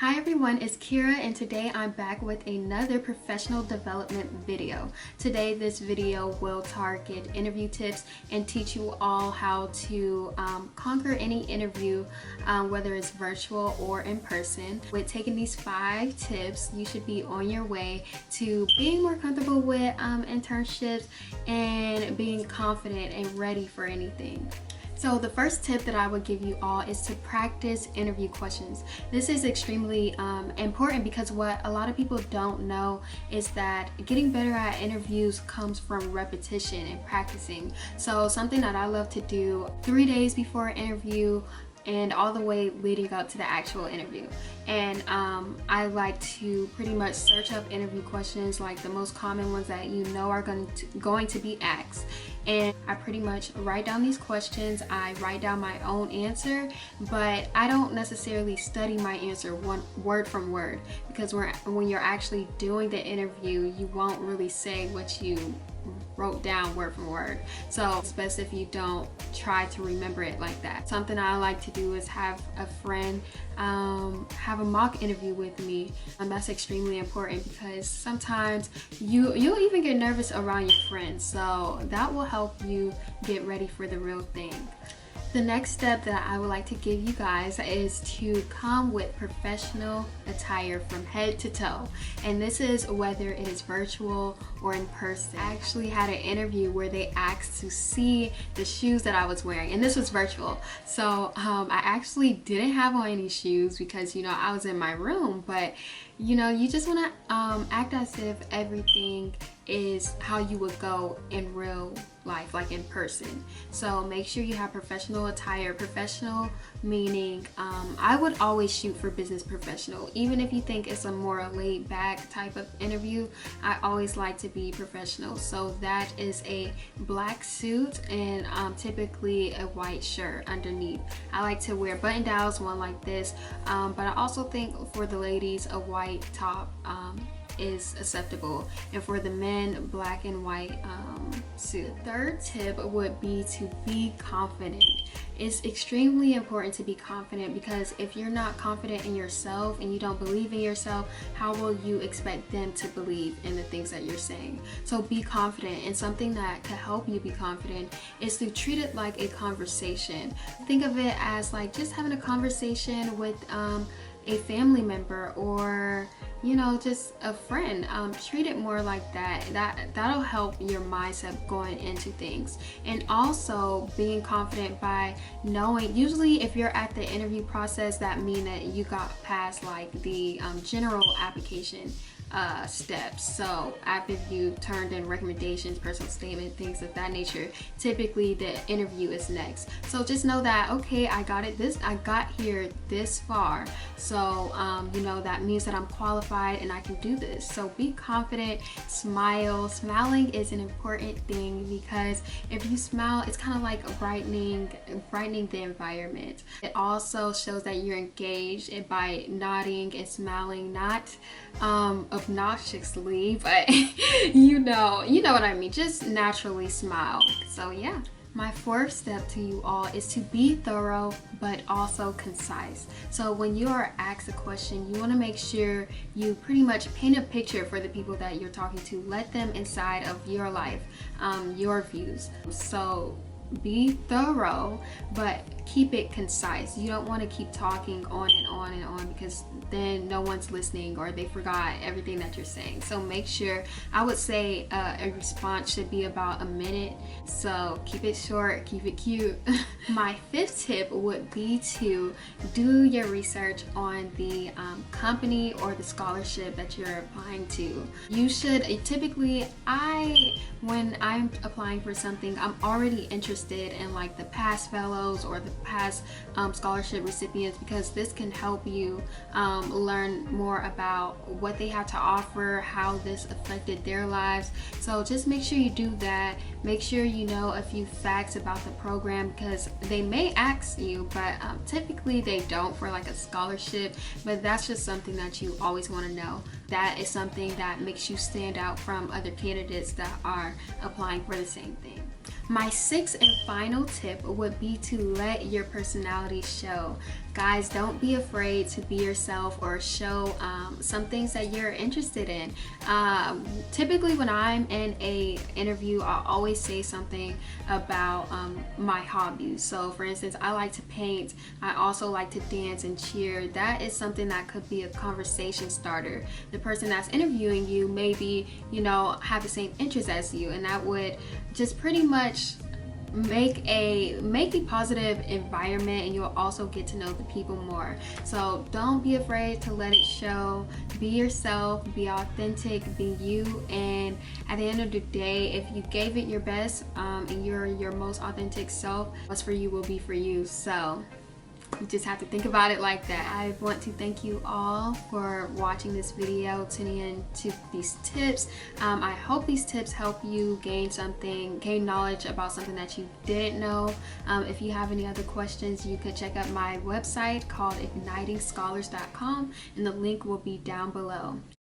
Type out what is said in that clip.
Hi everyone, it's Kira and today I'm back with another professional development video. Today this video will target interview tips and teach you all how to conquer any interview, whether it's virtual or in person. With taking these 5 tips, you should be on your way to being more comfortable with internships and being confident and ready for anything. So the first tip that I would give you all is to practice interview questions. This is extremely important because what a lot of people don't know is that getting better at interviews comes from repetition and practicing. So something that I love to do 3 days before an interview and all the way leading up to the actual interview. And I like to pretty much search up interview questions, like the most common ones that you know are going to be asked. And I pretty much write down these questions. I write down my own answer, but I don't necessarily study my answer word from word, because when you're actually doing the interview, you won't really say what you wrote down word for word. So it's best if you don't try to remember it like that. Something I like to do is have a friend have a mock interview with me, and that's extremely important because sometimes you'll even get nervous around your friends, so that will help you get ready for the real thing. The next step that I would like to give you guys is to come with professional attire from head to toe. And this is whether it is virtual or in person. I actually had an interview where they asked to see the shoes that I was wearing, and this was virtual. So I actually didn't have on any shoes because, you know, I was in my room, but you know, you just want to act as if everything is how you would go in real life, like in person. So make sure you have professional attire. Professional meaning I would always shoot for business professional. Even if you think it's a more laid back type of interview, I always like to be professional. So that is a black suit and typically a white shirt underneath. I like to wear button downs, one like this, but I also think for the ladies a white top is acceptable, and for the men, black and white suit. Third tip would be to be confident. It's extremely important to be confident, because if you're not confident in yourself and you don't believe in yourself, how will you expect them to believe in the things that you're saying? So be confident, and something that could help you be confident is to treat it like a conversation. Think of it as like just having a conversation with a family member, or you know, just a friend. Treat it more like that. That'll help your mindset going into things. And also being confident by knowing, usually if you're at the interview process, that means that you got past like the general application steps. So after you turned in recommendations, personal statement, things of that nature, typically the interview is next. So just know that, okay, I got here this far, so you know, that means that I'm qualified and I can do this. So be confident, smile. Smiling is an important thing, because if you smile, it's kind of like brightening the environment. It also shows that you're engaged, and by nodding and smiling, not obnoxiously, but you know what I mean, just naturally smile. So yeah. My fourth step to you all is to be thorough but also concise. So when you are asked a question, you want to make sure you pretty much paint a picture for the people that you're talking to. Let them inside of your life, your views. So be thorough, but keep it concise. You don't want to keep talking on and on and on, because then no one's listening or they forgot everything that you're saying. So make sure, I would say a response should be about a minute. So keep it short, keep it cute. My fifth tip would be to do your research on the company or the scholarship that you're applying to. You should typically, when I'm applying for something, I'm already interested in like the past fellows or the past scholarship recipients, because this can help you learn more about what they have to offer, how this affected their lives. So just make sure you do that. Make sure you know a few facts about the program, because they may ask you, but typically they don't for like a scholarship. But that's just something that you always want to know. That is something that makes you stand out from other candidates that are applying for the same thing. My sixth and final tip would be to let your personality show. Guys, don't be afraid to be yourself or show some things that you're interested in. Typically when I'm in a interview, I'll always say something about my hobbies. So for instance, I like to paint. I also like to dance and cheer. That is something that could be a conversation starter. The person that's interviewing you maybe, have the same interests as you, and that would just pretty much make a positive environment, and you'll also get to know the people more. So don't be afraid to let it show. Be yourself, be authentic, be you, and at the end of the day, if you gave it your best and you're your most authentic self, what's for you will be for you. So you just have to think about it like that. I want to thank you all for watching this video, tuning in to these tips. I hope these tips help you gain knowledge about something that you didn't know. If you have any other questions, you could check out my website called ignitingscholars.com, and the link will be down below.